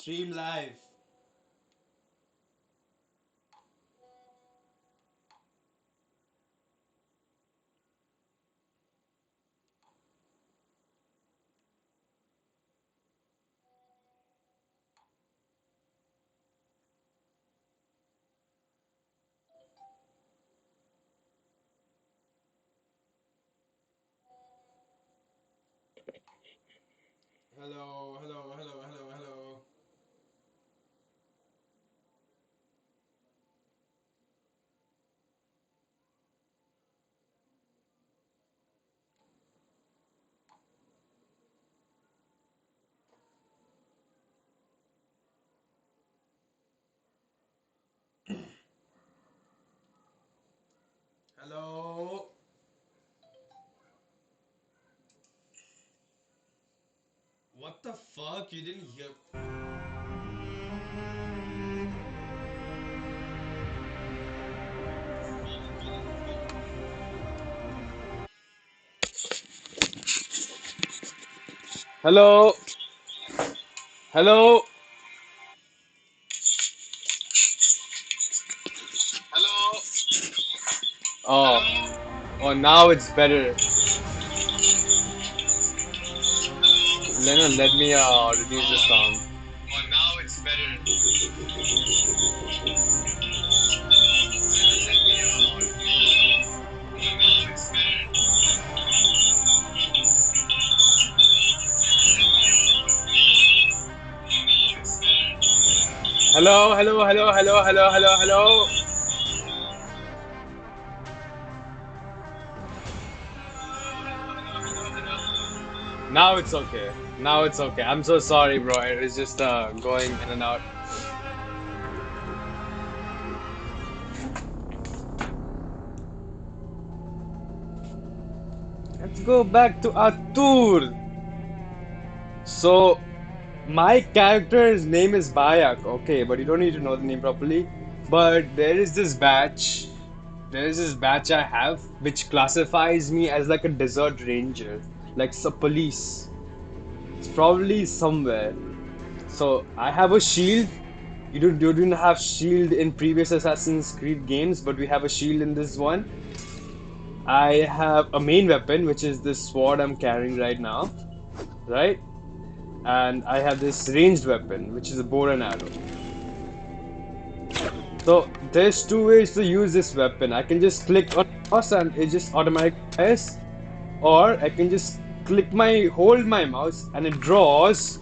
Stream live. Hello, hello, hello, hello, hello. Hello. What the fuck? You didn't hear. Hello. Hello. Hello. Oh. Oh, now it's better. Lennon, let me reduce the sound. Oh, now it's better. Hello, hello, hello, hello, hello, hello, hello. Now it's okay. Now it's okay. I'm so sorry, bro. It was just going in and out. Let's go back to our tour. So, my character's name is Bayak, okay, but you don't need to know the name properly. But there is this badge I have which classifies me as like a desert ranger, like a police. It's probably somewhere. So I have a shield. You didn't have shield in previous Assassin's Creed games, but we have a shield in this one. I have a main weapon, which is this sword I'm carrying right now, right? And I have this ranged weapon, which is a bow and arrow. So there's two ways to use this weapon. I can just click on mouse and it just automatically fires, or I can just hold my mouse and it draws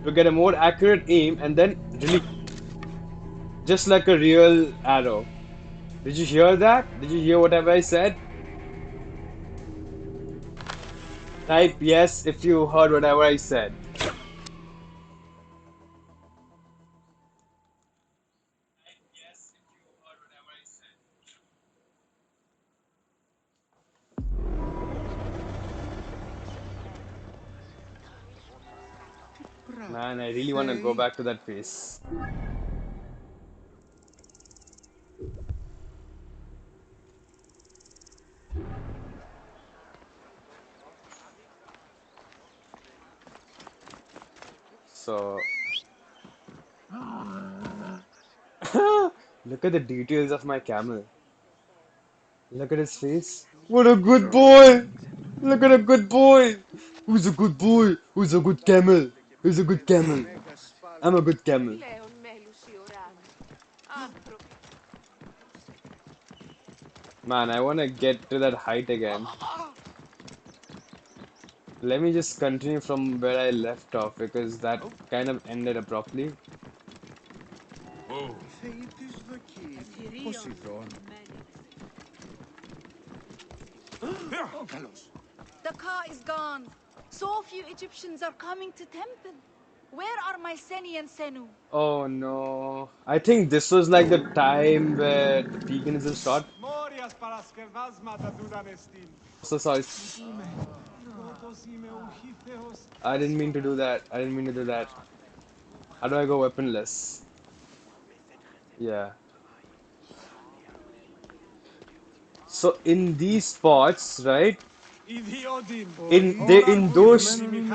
to get a more accurate aim and then release, just like a real arrow. Did you hear that? Did you hear whatever I said? Type yes if you heard whatever I said. Man, I really want to go back to that place. So, look at the details of my camel. Look at his face. What a good boy! Look at a good boy! Who's a good boy? Who's a good camel? Who's a good camel? I'm a good camel. Man, I want to get to that height again. Let me just continue from where I left off because that kind of ended abruptly. The car is gone. So few Egyptians are coming to temple. Where are my Seni and Senu? Oh no. I think this was like the time where the paganism started. So sorry. I didn't mean to do that. I didn't mean to do that. How do I go weaponless? Yeah. So in these spots, right? In they in those in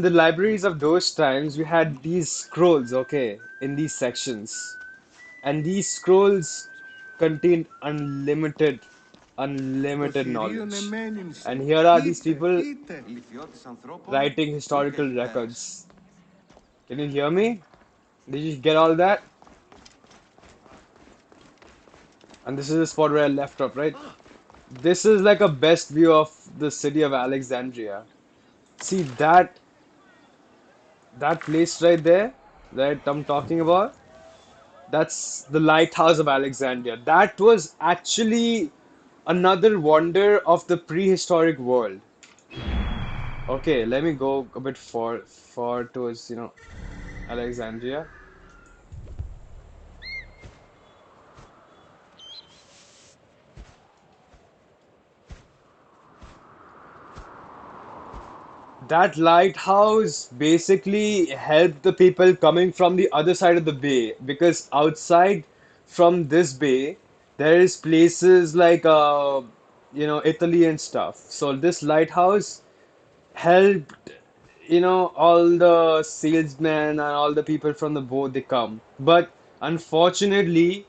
the libraries of those times, we had these scrolls, okay, in these sections. And these scrolls contained unlimited knowledge. And here are these people writing historical records. Can you hear me? Did you get all that? And this is the spot where I left off, right? This is like a best view of the city of Alexandria. See that place right there that I'm talking about? That's the lighthouse of Alexandria. That was actually another wonder of the prehistoric world. Okay, let me go a bit far towards, Alexandria. That lighthouse basically helped the people coming from the other side of the bay because outside from this bay there is places like Italy and stuff. So this lighthouse helped all the salesmen and all the people from the boat they come. But unfortunately,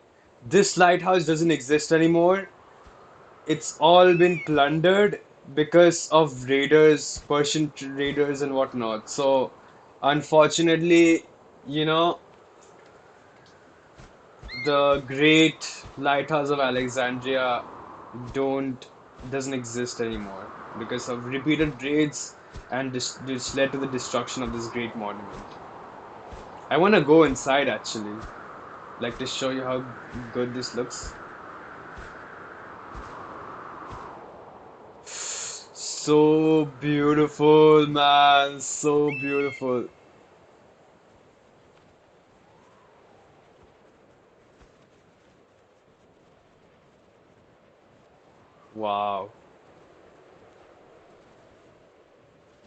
this lighthouse doesn't exist anymore. It's all been plundered because of raiders, Persian raiders and whatnot. So, unfortunately, you know, the great lighthouse of Alexandria don't doesn't exist anymore because of repeated raids and this led to the destruction of this great monument. I want to go inside actually, like to show you how good this looks. So beautiful, man. So beautiful. Wow.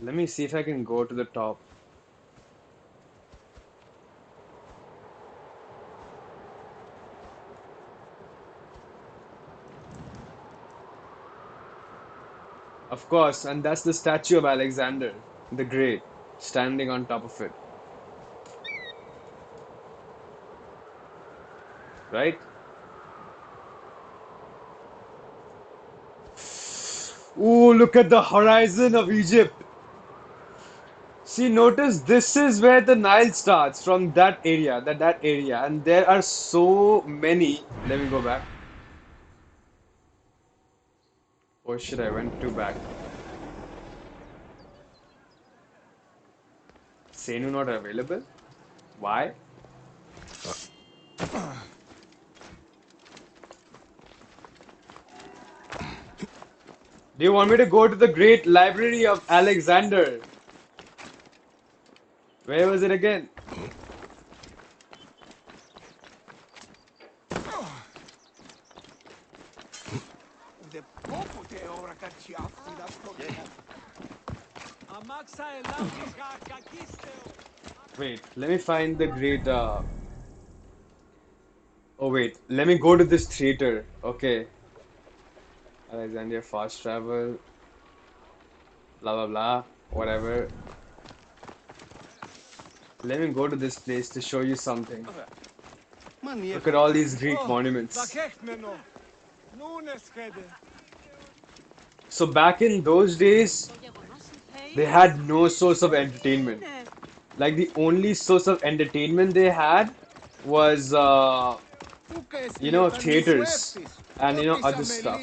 Let me see if I can go to the top. Of course, and that's the statue of Alexander the Great standing on top of it, right? Ooh, look at the horizon of Egypt. See, notice this is where the Nile starts from that area, and there are so many. Let me go back. Oh shit, I went too back. Senu not available? Why? Do you want me to go to the Great Library of Alexander? Where was it again? Wait, let me find the great. Oh, wait, let me go to this theater. Okay, Alexandria fast travel, blah blah blah, whatever. Let me go to this place to show you something. Look at all these Greek monuments. So back in those days, they had no source of entertainment. Like the only source of entertainment they had was theaters and other stuff.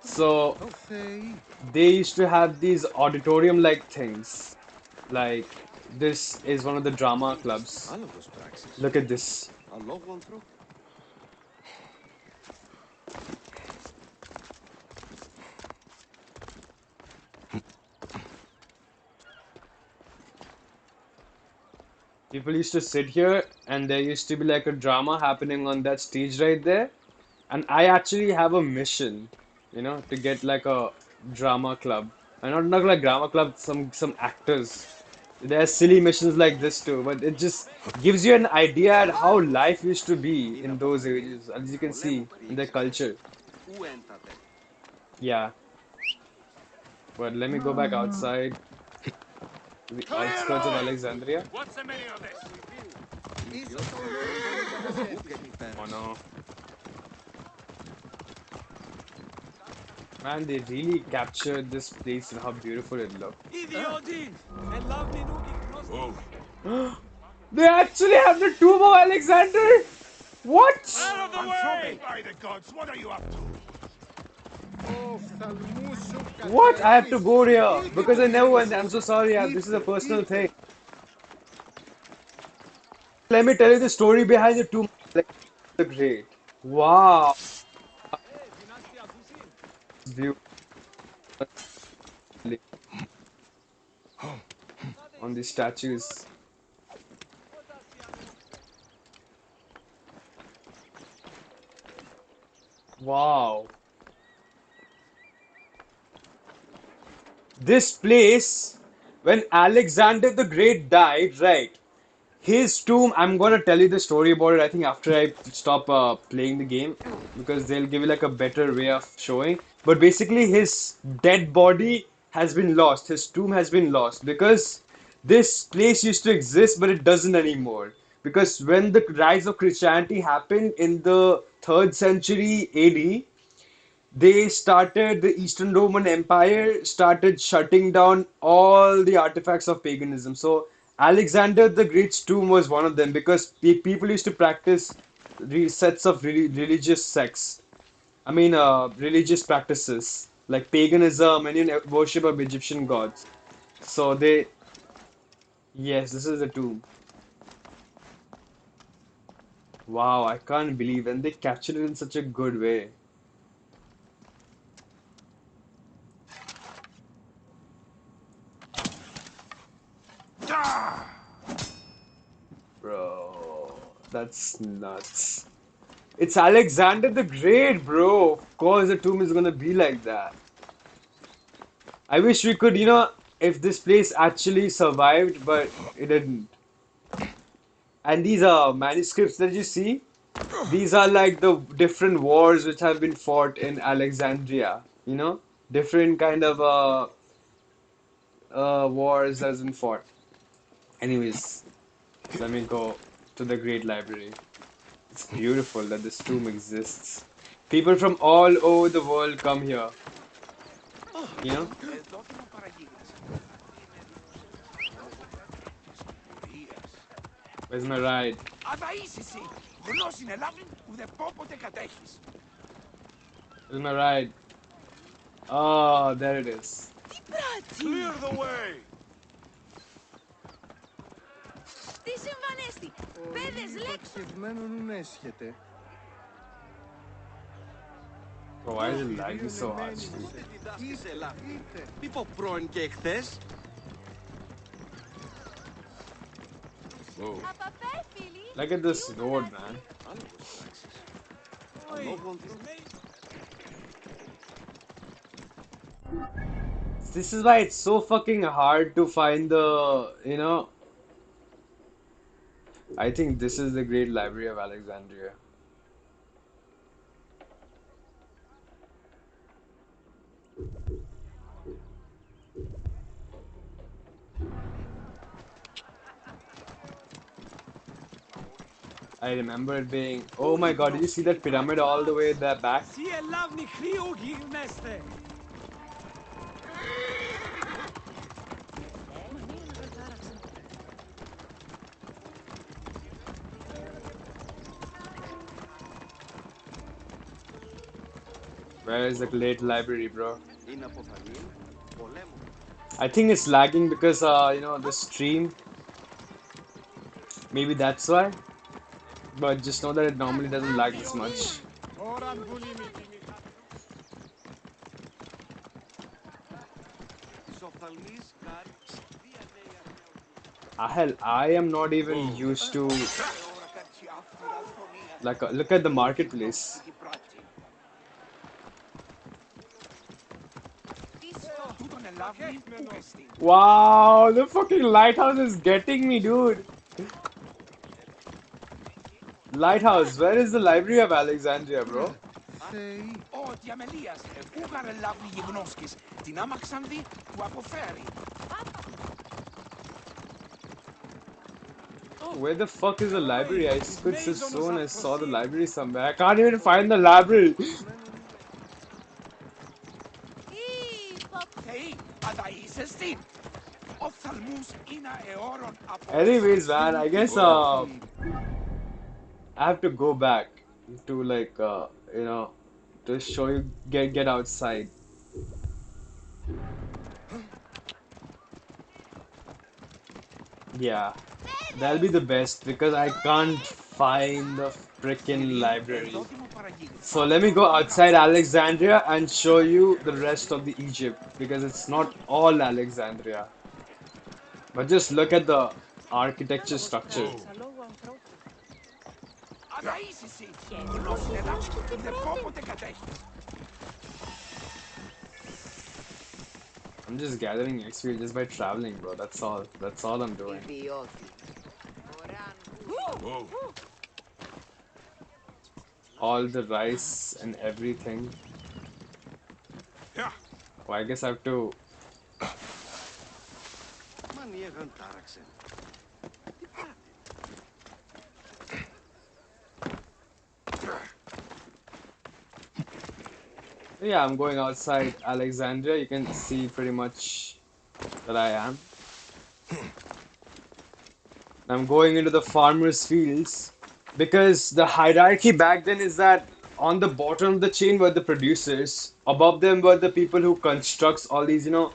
So they used to have these auditorium like things. Like this is one of the drama clubs. Look at this. People used to sit here and there used to be like a drama happening on that stage right there. And I actually have a mission, to get like a drama club. And not like drama club, some actors. There are silly missions like this too, but it just gives you an idea at how life used to be in those ages, as you can see in their culture. Yeah, but let me go back outside the Clear outskirts of all! Alexandria. What's the meaning of this? Oh no. Man, they really captured this place and how beautiful it looked. Move. They actually have the tomb of Alexander? What? Out of the way! By the gods, what are you up to? What? I have to go here because I never went. I'm so sorry. This is a personal thing. Let me tell you the story behind the tomb of Alexander the Great. Wow. View on these statues. Wow. This place, when Alexander the Great died, right? His tomb, I'm gonna tell you the story about it, I think, after I stop playing the game, because they'll give you like a better way of showing. But basically, his dead body has been lost. His tomb has been lost because this place used to exist, but it doesn't anymore. Because when the rise of Christianity happened in the third century AD, they started the Eastern Roman Empire started shutting down all the artifacts of paganism. So Alexander the Great's tomb was one of them because people used to practice sets of religious sects. I mean, religious practices like paganism and worship of Egyptian gods. So they, yes, this is the tomb. Wow, I can't believe, and they captured it in such a good way. Bro, that's nuts. It's Alexander the Great, bro. Of course, the tomb is gonna be like that. I wish we could, if this place actually survived, but it didn't. And these are manuscripts that you see. These are like the different wars which have been fought in Alexandria. Different kind of wars that's been fought. Anyways, let me go to the Great Library. It's beautiful that this tomb exists. People from all over the world come here. You know? Where's my ride? Where's my ride? Oh, there it is. Clear the way! Τι συμβανέστη. Πέδες, λέξω. Bro, why is it lagging so harshly? Move. Απαπέ, φίλοι. Look at this road, man. This is why it's so fucking hard to find I think this is the Great Library of Alexandria. I remember it being, oh my God, did you see that pyramid all the way there back? Where is the Great Library, bro? I think it's lagging because, the stream. Maybe that's why. But just know that it normally doesn't lag this much. Hell, I am not even Move. used to like look at the marketplace. Τι σου. Wow, the fucking lighthouse is getting me, dude. Lighthouse, where is the Library of Alexandria, bro? Ο διαμελίας, ούγαρε λάβει γιγνώσκης. Την άμαξαν δει, του αποφέρει. Where the fuck is the library? I could have sworn I saw the library somewhere. I can't even find the library. Θεοί, αδαΐσες την. Ο θαλμούς είναι αιώρων από Anyways, man, I guess Oh. I have to go back to like to show you get outside. Yeah, that'll be the best because I can't find the freaking library. So let me go outside Alexandria and show you the rest of the Egypt because it's not all Alexandria. But just look at the architecture structure. Αδαΐσες εσύ. Γνώστερα, δε πόποτε κατέχεις. I'm just gathering experience just by traveling, bro. That's all. That's all I'm doing. Whoa. All the rice and everything. Yeah. Oh, I guess I have to. Yeah, I'm going outside Alexandria. You can see pretty much that I am. I'm going into the farmers' fields because the hierarchy back then is that on the bottom of the chain were the producers, above them were the people who constructs all these, look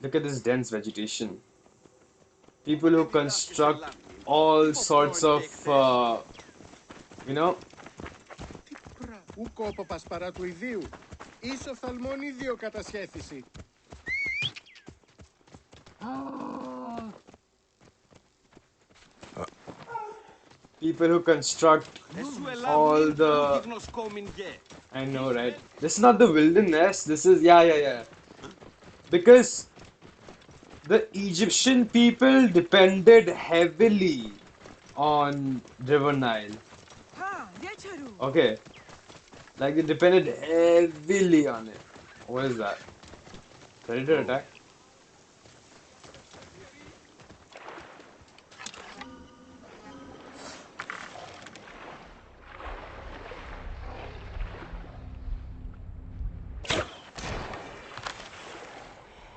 at this dense vegetation. People who construct all sorts of, you know, Ουκόποπας παρά του ιδίου. Ίσο φθαλμόν ίδιο κατασχέθηση. people who construct all the. I know, right? This is not the wilderness. This is, yeah. Because the Egyptian people depended heavily on River Nile. Okay, like they depended heavily on it. What is that? Predator attack?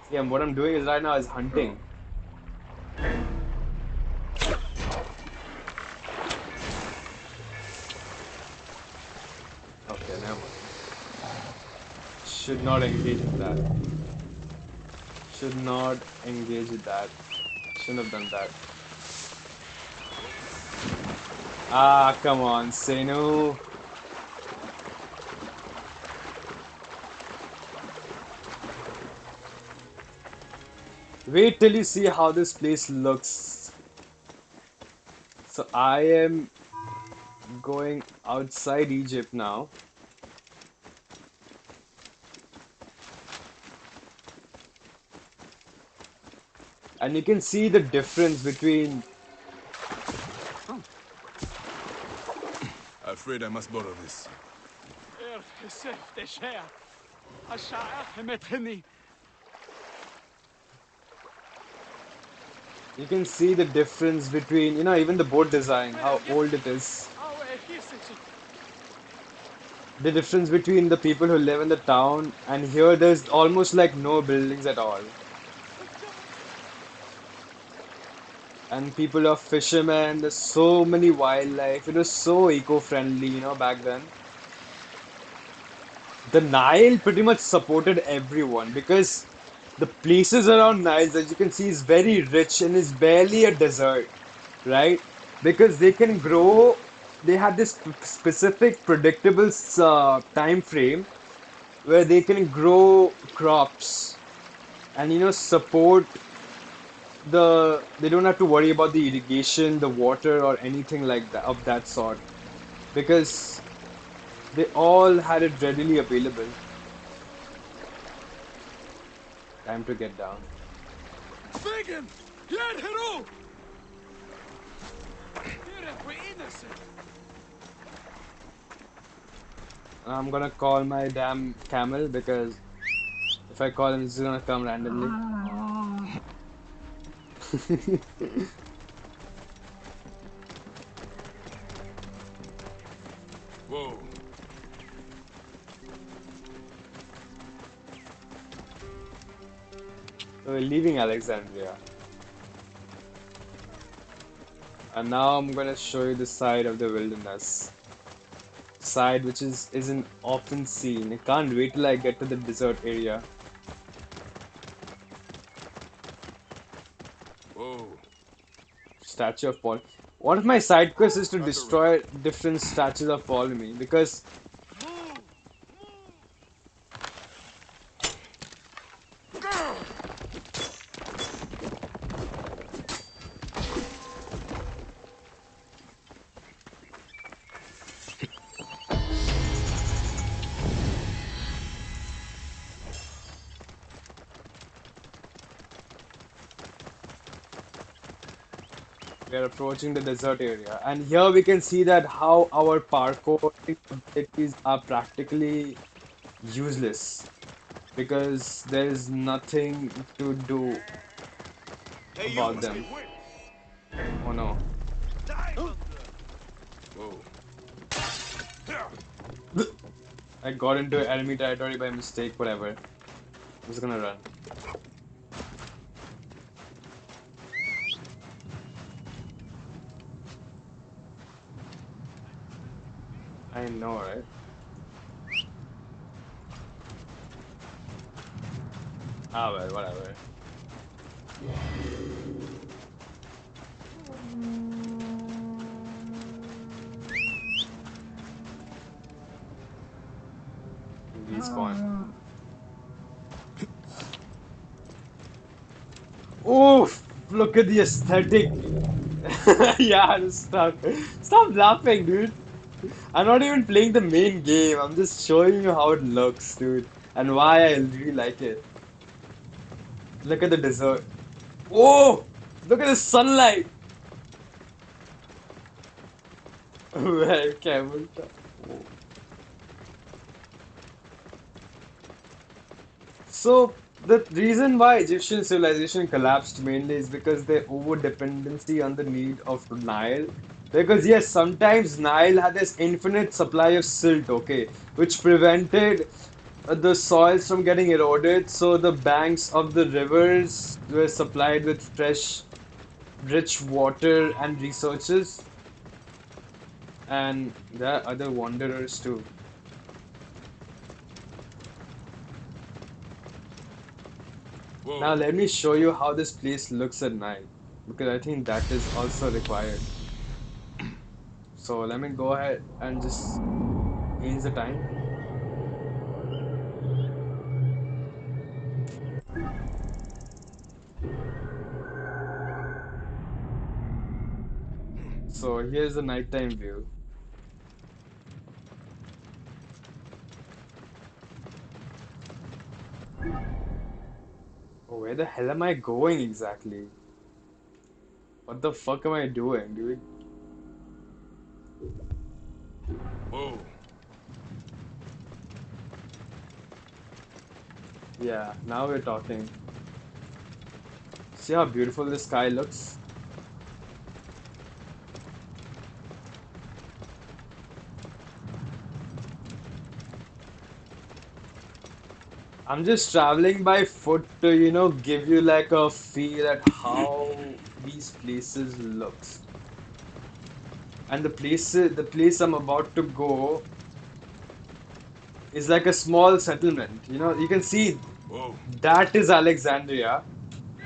See, and what I'm doing is right now is hunting. Okay, never mind. Should not engage with that. Should not engage with that. Shouldn't have done that. Ah, come on, Senu. Wait till you see how this place looks. So I am going outside Egypt now. And you can see the difference between. Afraid I must borrow this. You can see the difference between, even the boat design, how old it is. The difference between the people who live in the town and here there's almost like no buildings at all. And people are fishermen, there's so many wildlife. It was so eco-friendly, back then. The Nile pretty much supported everyone because the places around Niles, as you can see, is very rich and is barely a desert, right? Because they can grow, they had this specific predictable time frame where they can grow crops and support they don't have to worry about the irrigation, the water, or anything like that of that sort because they all had it readily available. Time to get down. Vegan! Let Hero! Here we innocent. I'm gonna call my damn camel because if I call him, he's gonna come randomly. Whoa. So we're leaving Alexandria, and now I'm gonna show you the side of the wilderness, side which isn't often seen. I can't wait till I get to the desert area. Whoa. Statue of Paul. One of my side quests is to That's a wrap. destroy different statues of Ptolemy because we are approaching the desert area, and here we can see that how our parkour abilities are practically useless because there is nothing to do Hey, you. about them. Oh no. Whoa. I got into enemy territory by mistake, whatever. I'm just gonna run. I know, right? Ah, well, whatever. Respawn. Oof! Look at the aesthetic. Yeah, I'm stuck. Stop laughing, dude. I'm not even playing the main game. I'm just showing you how it looks, dude, and why I really like it. Look at the desert. Oh! Look at the sunlight. Well, camel. Oh. So the reason why Egyptian civilization collapsed mainly is because their over dependency on the need of Nile. Because yes, sometimes Nile had this infinite supply of silt, okay, which prevented the soils from getting eroded, so the banks of the rivers were supplied with fresh, rich water and resources, and there are other wanderers too. Now Whoa. let me show you how this place looks at night, because I think that is also required. So let me go ahead and just change the time. So here's the nighttime view. Oh, where the hell am I going exactly? What the fuck am I doing, dude? Whoa. Yeah, now we're talking. See how beautiful the sky looks? I'm just traveling by foot to, give you like a feel at how these places looks. And the place I'm about to go is like a small settlement. You can see Whoa. that is Alexandria.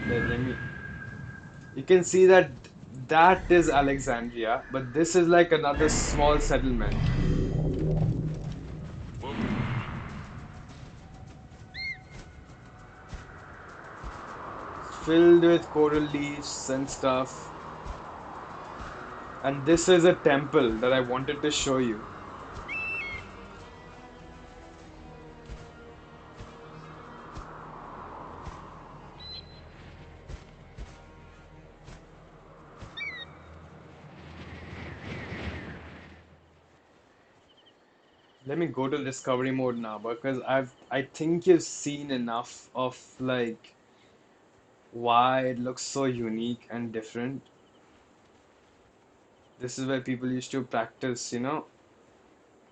Let me. You can see that is Alexandria, but this is like another small settlement Whoa. filled with coral reefs and stuff. And this is a temple that I wanted to show you. Let me go to discovery mode now because I think you've seen enough of like why it looks so unique and different. This is where people used to practice,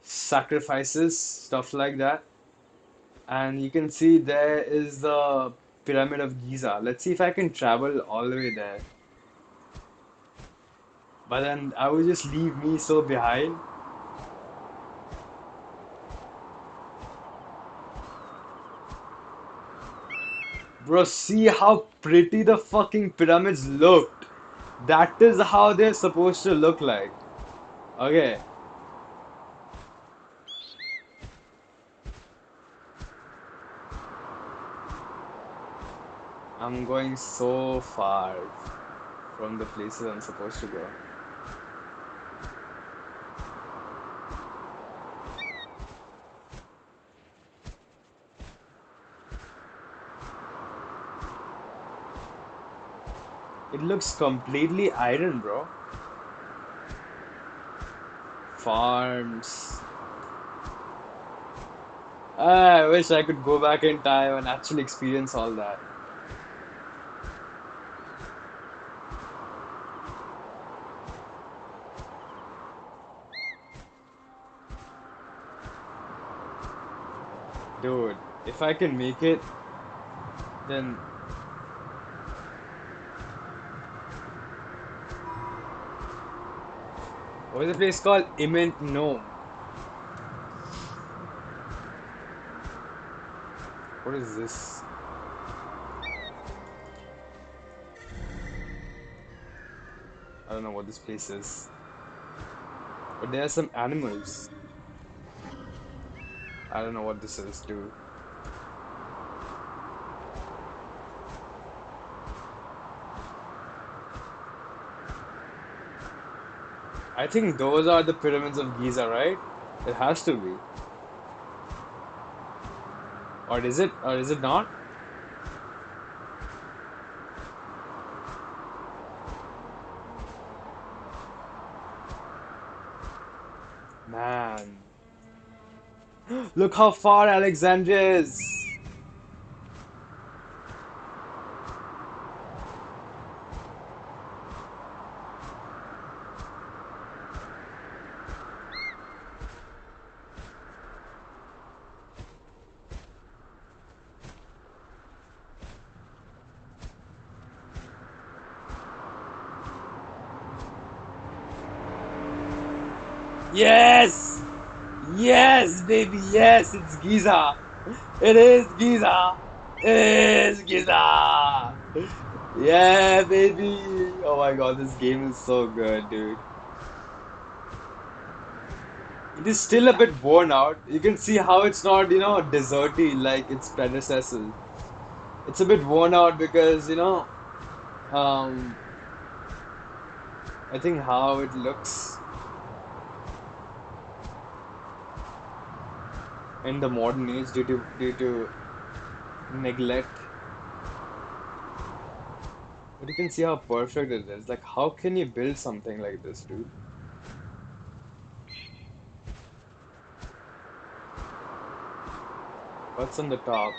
sacrifices, stuff like that. And you can see there is the Pyramid of Giza. Let's see if I can travel all the way there. But then I would just leave me so behind. Bro, see how pretty the fucking pyramids looked. That is how they're supposed to look like. Okay, I'm going so far from the places I'm supposed to go. It looks completely iron, bro. Farms. I wish I could go back in time and actually experience all that. Dude, if I can make it, then what is the place called? Immense Gnome. What is this? I don't know what this place is. But there are some animals. I don't know what this is, dude. I think those are the pyramids of Giza, right? It has to be. Or is it? Or is it not? Man. Look how far Alexandria is. Yes! Yes, baby, yes, it's Giza. It is Giza. It is Giza. Yeah, baby. Oh my God, this game is so good, dude. It is still a bit worn out. You can see how it's not, deserty like its predecessors. It's a bit worn out because, um, I think how it looks in the modern age due to neglect. But you can see how perfect it is. Like, how can you build something like this, dude? What's on the top?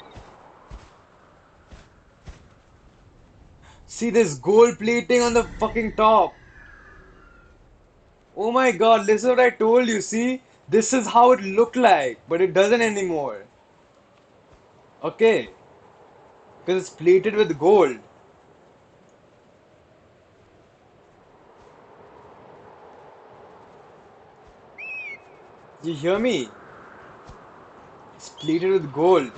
See this gold plating on the fucking top. Oh my God, this is what I told you. See, this is how it looked like, but it doesn't anymore. Okay, because it's plated with gold. You hear me? It's plated with gold.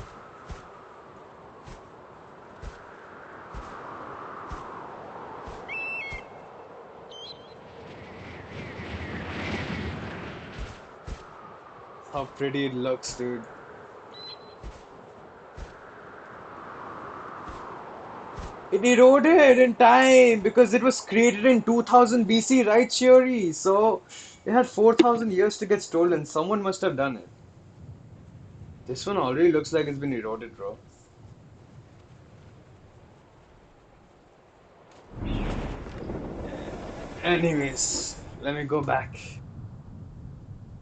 How pretty it looks, dude. It eroded in time because it was created in 2000 BC, right, Shiori? So it had 4,000 years to get stolen. Someone must have done it. This one already looks like it's been eroded, bro. Anyways, let me go back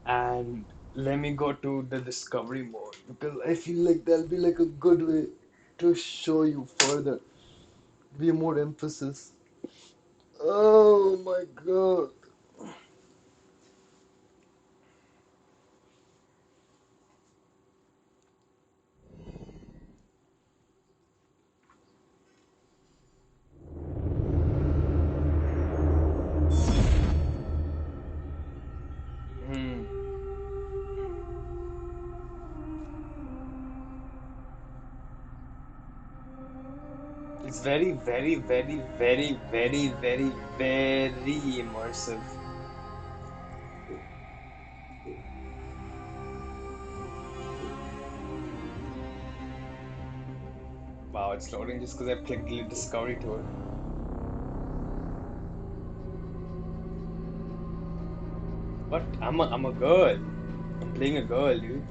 and let me go to the discovery mode because I feel like that'll be like a good way to show you further. Be more emphasis. Oh my god. Hmm. It's very, very, very, very, very, very, very immersive. Wow, it's loading just because I've clicked the Discovery Tour. What? I'm a girl. I'm playing a girl, dude.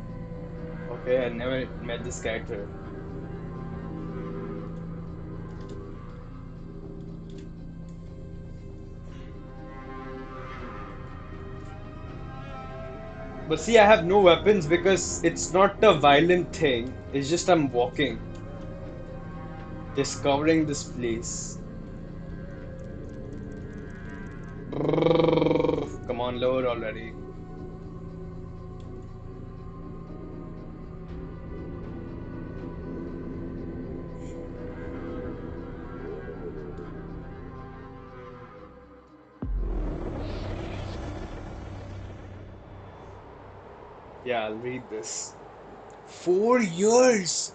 Okay, I never met this character. But see, I have no weapons because it's not a violent thing. It's just I'm walking, discovering this place. Brrr, come on, load already. Yeah, I'll read this. 4 years!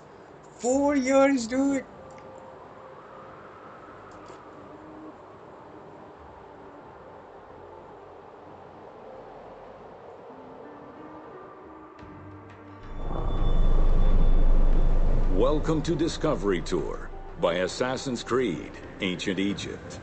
4 years, dude! Welcome to Discovery Tour by Assassin's Creed, Ancient Egypt.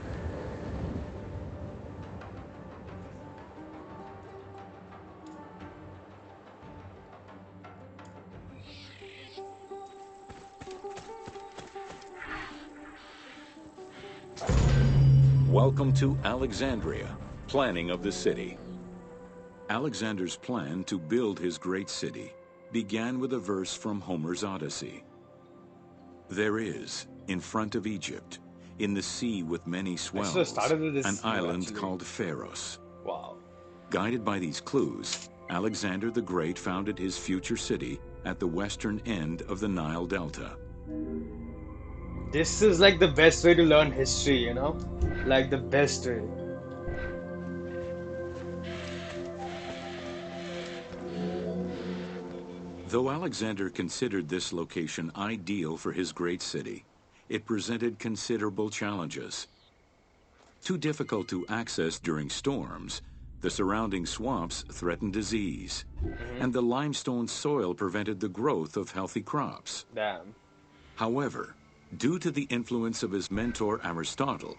Welcome to Alexandria, planning of the city. Alexander's plan to build his great city began with a verse from Homer's Odyssey. There is, in front of Egypt, in the sea with many I should have swells, started with an this, island actually. called Pharos. Wow. Guided by these clues, Alexander the Great founded his future city at the western end of the Nile Delta. This is like the best way to learn history, you know? Like the best way. Though Alexander considered this location ideal for his great city, it presented considerable challenges. Too difficult to access during storms, the surrounding swamps threatened disease, Hmm. and the limestone soil prevented the growth of healthy crops. Damn. However, due to the influence of his mentor Aristotle,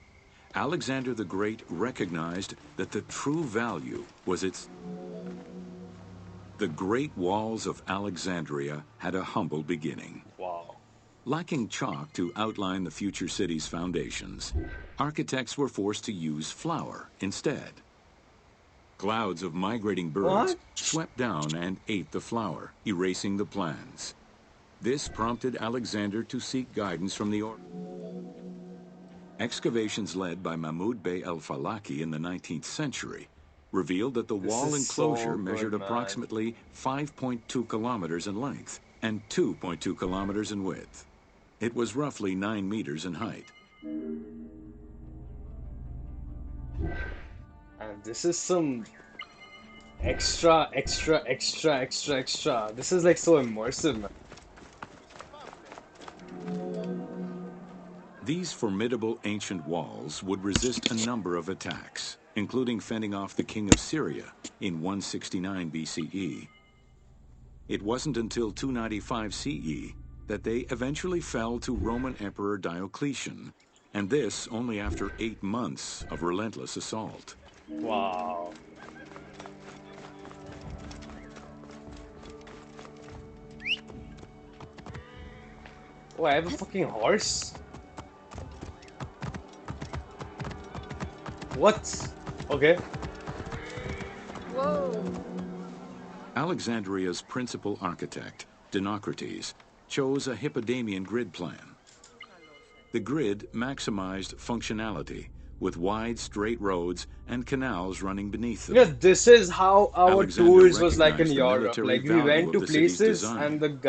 Alexander the Great recognized that the true value was its... The Great Walls of Alexandria had a humble beginning. Wow. Lacking chalk to outline the future city's foundations, architects were forced to use flour instead. Clouds of migrating birds What? swept down and ate the flour, erasing the plans. This prompted Alexander to seek guidance from the excavations led by Mahmud Bey el-Falaki in the 19th century revealed that the This wall is so enclosure good, measured man. approximately 5.2 kilometers in length and 2.2 kilometers in width. It was roughly 9 meters in height. And this is some extra, extra, extra, extra, extra. This is like so immersive, man. These formidable ancient walls would resist a number of attacks, including fending off the king of Syria in 169 BCE. It wasn't until 295 CE that they eventually fell to Roman Emperor Diocletian, and this only after 8 months of relentless assault. Wow. Oh, I have a fucking horse? What? Okay. Whoa. Alexandria's principal architect, Dinocrates, chose a Hippodamian grid plan. The grid maximized functionality, with wide, straight roads and canals running beneath them. Yeah, this is how our Alexander tours was like in recognized the Europe. military Like we value went of to the city's places and design.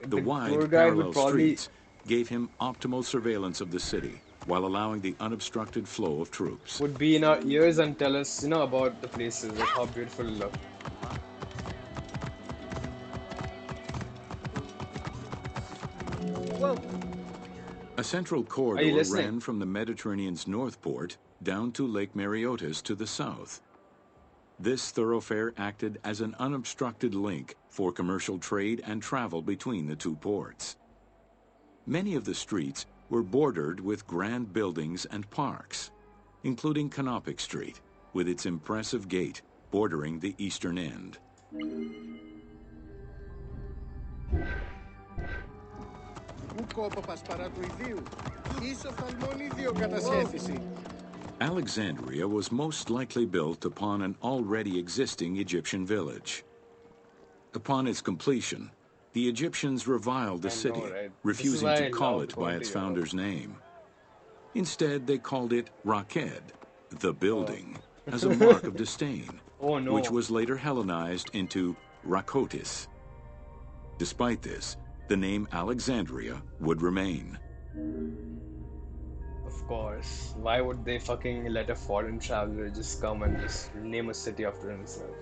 The the tour wide, guide would parallel probably streets gave him optimal surveillance of the city, while allowing the unobstructed flow of troops. would be in our ears and tell us, about the places, like how beautiful it looked. Well, A central Are you corridor listening? ran from the Mediterranean's north port down to Lake Mareotis to the south. This thoroughfare acted as an unobstructed link for commercial trade and travel between the two ports. Many of the streets were bordered with grand buildings and parks, including Canopic Street, with its impressive gate bordering the eastern end. Πού κόπαπας παρά του ιδίου. Ίσο θαλμόνιδιο κατασχέθηση. Alexandria was most likely built upon an already existing Egyptian village. Upon its completion, the Egyptians reviled the I know, city, right? This is refusing why to I call love it by going its to Europe. founder's name. Instead, they called it Raked, the building, as a mark of disdain, Oh which no. was later Hellenized into Rakotis. Despite this, the name Alexandria would remain. Of course. Why would they fucking let a foreign traveler just come and just name a city after himself?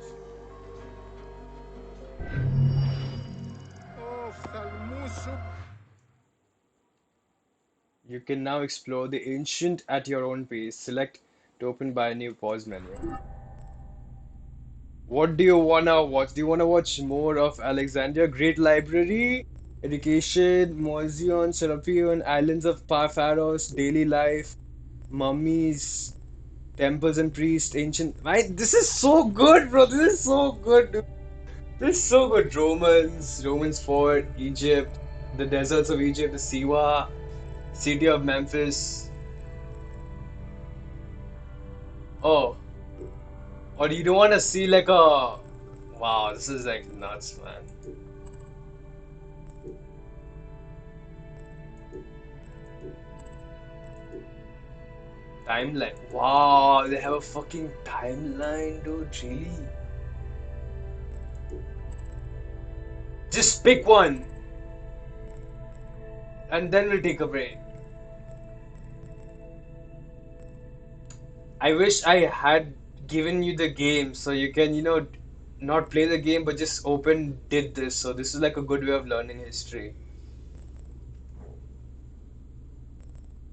Οφθαλμού σου. You can now explore the ancient at your own pace. Select to open by a new pause menu. What do you wanna watch? Do you wanna watch more of Alexandria? Great Library, Education, Museum, Serapeon, Islands of Pharos, Daily Life, Mummies, Temples and Priests, Ancient. Right? This is so good, bro. This is so good, dude. This is so good. Romans Fort, Egypt, the deserts of Egypt, the Siwa, City of Memphis. Oh, or you don't want to see like a. Wow, this is like nuts, man. Timeline. Wow, they have a fucking timeline, dude. Really? Just pick one, and then we'll take a break. I wish I had given you the game so you can, not play the game but just open did this. So this is like a good way of learning history.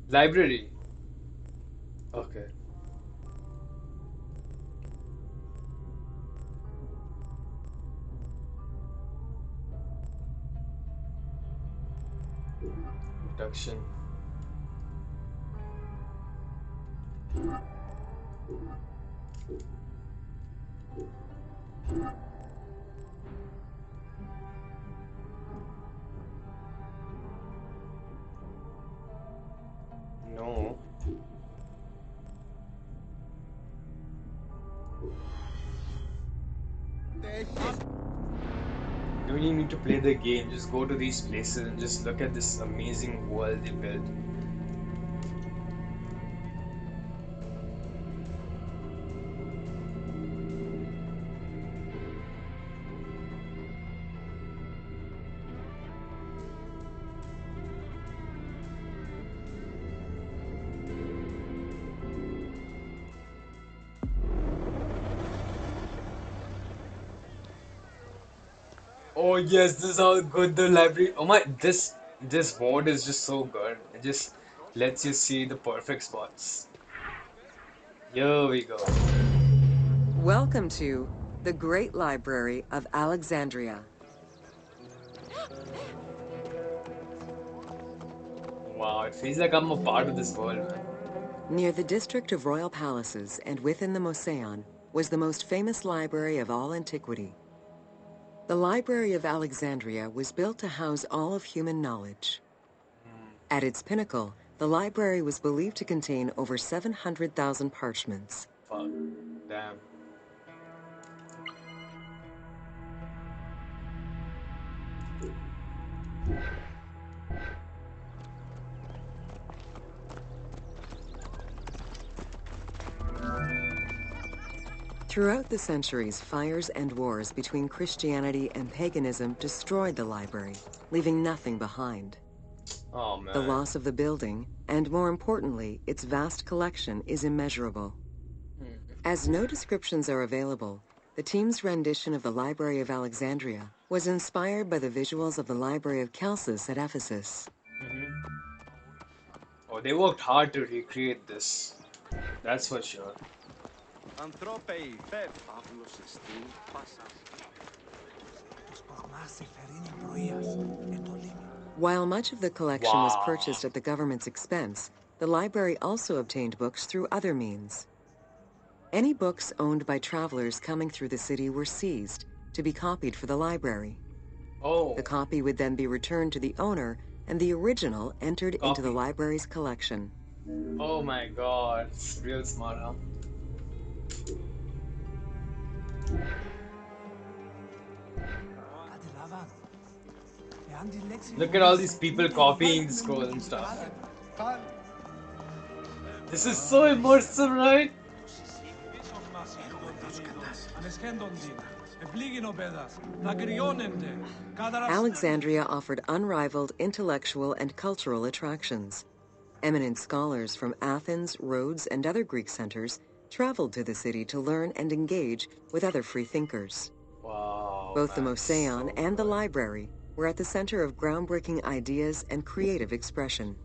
Library. Okay. Introduction. No. Έχεις. You don't even need to play the game. Just go to these places and just look at this amazing world they built. Oh yes, this is how good the library. Oh my, this mode is just so good. It just lets you see the perfect spots. Here we go. Welcome to the Great Library of Alexandria. Wow, it feels like I'm a part of this world, man. Near the district of royal palaces and within the Moseon was the most famous library of all antiquity. The Library of Alexandria was built to house all of human knowledge. At its pinnacle, the library was believed to contain over 700,000 parchments. Fuck. Damn. Throughout the centuries, fires and wars between Christianity and paganism destroyed the library, leaving nothing behind. Oh The man. loss of the building, and more importantly, its vast collection, is immeasurable. As no descriptions are available, the team's rendition of the Library of Alexandria was inspired by the visuals of the Library of Chalcis at Ephesus. Oh, they worked hard to recreate this. That's for sure. While much of the collection was Wow. purchased at the government's expense, the library also obtained books through other means. Any books owned by travelers coming through the city were seized to be copied for the library. Oh, The copy would then be returned to the owner, and the original entered into the copy. library's collection. Oh my god. It's real smart, huh? Look at all these people copying the scroll and stuff. This is so immersive, right? Alexandria offered unrivaled intellectual and cultural attractions. Eminent scholars from Athens, Rhodes, and other Greek centers traveled to the city to learn and engage with other free thinkers. Wow, Both the man, Moseon so and the good. library were at the center of groundbreaking ideas and creative expression.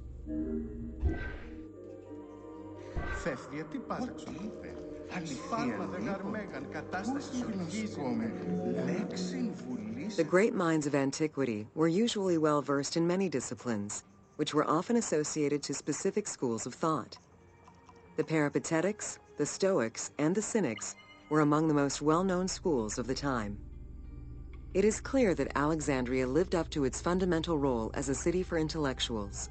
Φεύγει, τι πας έξω, είπε. Σπάρματα γαρμέγαν, κατάσταση οργίζεται. Λέξιν βουλής. The great minds of antiquity were usually well versed in many disciplines, which were often associated to specific schools of thought. The Peripatetics, the Stoics, and the Cynics were among the most well-known schools of the time. It is clear that Alexandria lived up to its fundamental role as a city for intellectuals,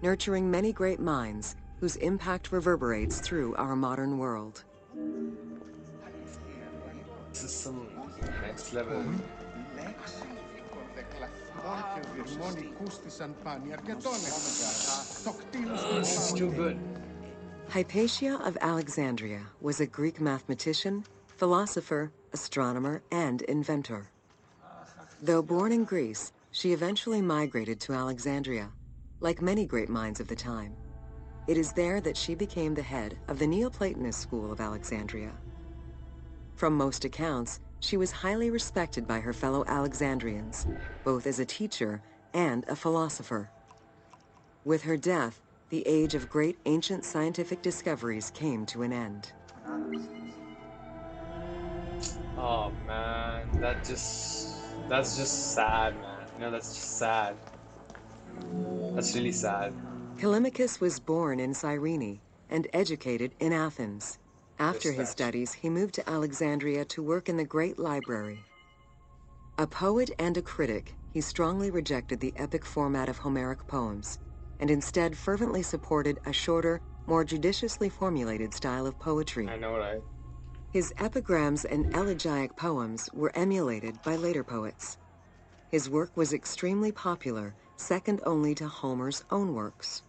nurturing many great minds whose impact reverberates through our modern world. This is some next level. This is too good. Hypatia of Alexandria was a Greek mathematician, philosopher, astronomer, and inventor. Though born in Greece, she eventually migrated to Alexandria, like many great minds of the time. It is there that she became the head of the Neoplatonist school of Alexandria. From most accounts, she was highly respected by her fellow Alexandrians, both as a teacher and a philosopher. With her death, the age of great ancient scientific discoveries came to an end. Oh man, that's just sad, man. You know, that's just sad. That's really sad. Callimachus was born in Cyrene and educated in Athens. After This his statue. studies, he moved to Alexandria to work in the great library. A poet and a critic, he strongly rejected the epic format of Homeric poems and instead fervently supported a shorter, more judiciously formulated style of poetry. I know, right? His epigrams and elegiac poems were emulated by later poets. His work was extremely popular, second only to Homer's own works.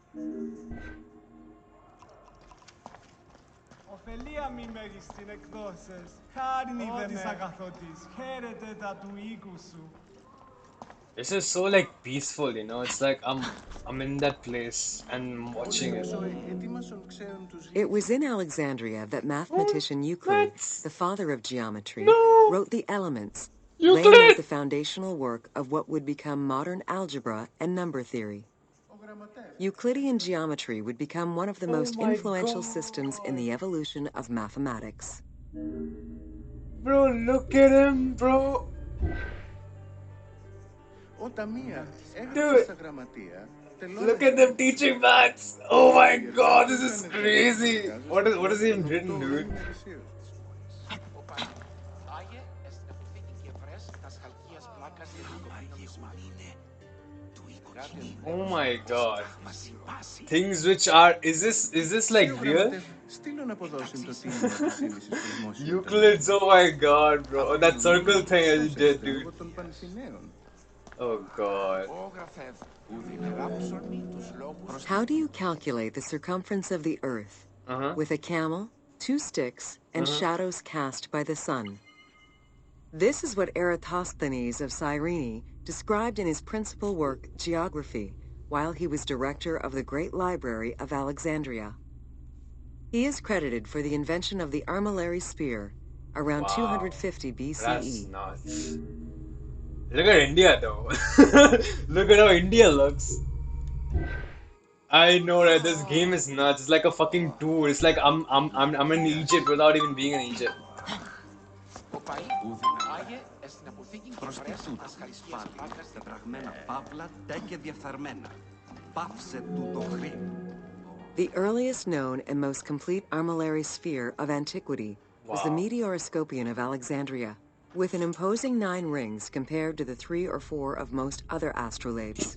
Ωφελία μη μέγιστην εκδώσες, χάριν είδενε. Αγαθότης, χαίρετε τα του οίκου σου. This is so like peaceful, you know. It's like I'm in that place and watching it. It was in Alexandria that mathematician Euclid, the father of geometry, No! wrote the Elements, Euclid! laying out the foundational work of what would become modern algebra and number theory. Euclidean geometry would become one of the most my influential God. systems in the evolution of mathematics. Bro, look at him, bro. Dude, look at them teaching maths. Oh my god, this is crazy. What is even written, dude? Oh my god. Things which are is this like real? Euclid's, oh my god, bro. That circle thing I did, dude. Oh god. How do you calculate the circumference of the Earth? Uh-huh. With a camel, two sticks, and Uh-huh. shadows cast by the sun. This is what Eratosthenes of Cyrene described in his principal work, Geography, while he was director of the Great Library of Alexandria. He is credited for the invention of the armillary spear around Wow. 250 That's BCE. nuts. Look at India though. Look at how India looks. I know, right? This game is nuts. It's like a fucking tour. It's like I'm in Egypt without even being in Egypt. Ο Παΐ άγε στην αποθήκη και βρες ασχαλιστίας πλάκας τετραγμένα παύλα, τε και διεφθαρμένα. Πάυσε τούτο χρήν. The earliest known and most complete armillary sphere of antiquity was the Wow. Meteoroscopion of Alexandria, with an imposing 9 rings compared to the 3 or 4 of most other astrolabes.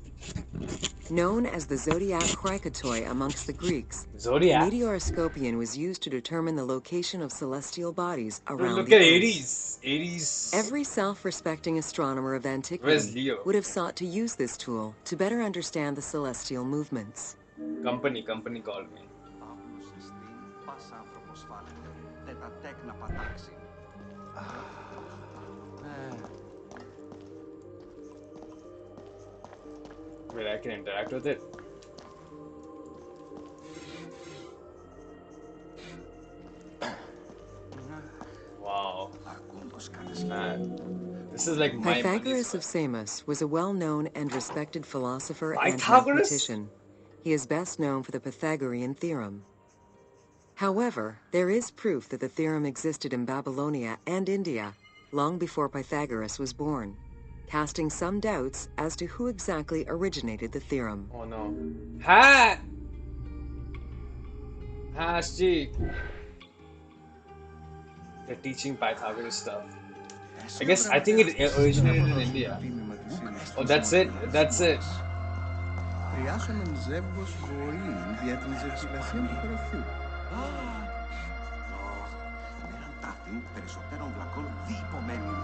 Known as the zodiac krikatoi amongst the Greeks, the Zodiac. Meteoroscopion was used to determine the location of celestial bodies Dude, around look the at Earth. Aries. Aries. Every self-respecting astronomer of Where's antiquity Leo? would have sought to use this tool to better understand the celestial movements. Company called me. Παύλος εστίν, πας άνθρωπος φάλετε, τε τα τέκνα πατάξει. Wait, I can interact with it. Wow, Αρκούντος κάνεις man. This is like my money's Pythagoras of worth. Samos was a well-known and respected philosopher and Pythagoras? mathematician. He is best known for the Pythagorean theorem. However, there is proof that the theorem existed in Babylonia and India long before Pythagoras was born, casting some doubts as to who exactly originated the theorem. Oh no. Ha! Hasji. They're teaching Pythagoras stuff. I think it originated in India. Oh, that's it. That's it. Χρειάσομεν ζεύγος βοήν δια την ζευκυλασία του χωραφιού. Πέραν ταύτην, περισσότερων βλακών διυπομένην.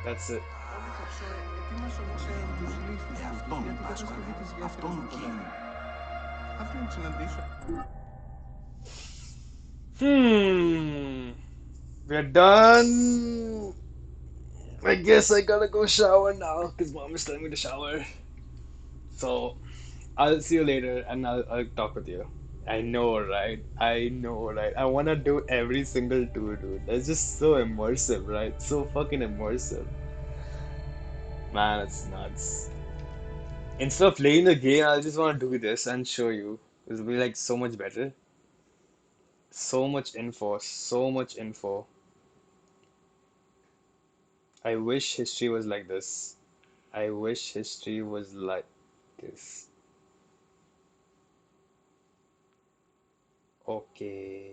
That's it. Ετοίμασον ξέρουν τους λύθους του Αυτόν, για την Πάσκο, κατασκευή της αυτόν γέφυρας του κύριο. ποταμού. Αυτόν συναντήσω. We're done. I guess I gotta go shower now because mom is telling me to shower. So I'll see you later and I'll talk with you. I know, right? I know, right? I wanna do every single tour, dude. That's just so immersive, right? So fucking immersive. Man, it's nuts. Instead of playing the game, I just wanna do this and show you. It'll be like so much better. So much info, so much info. I wish history was like this. I wish history was like this. Okay.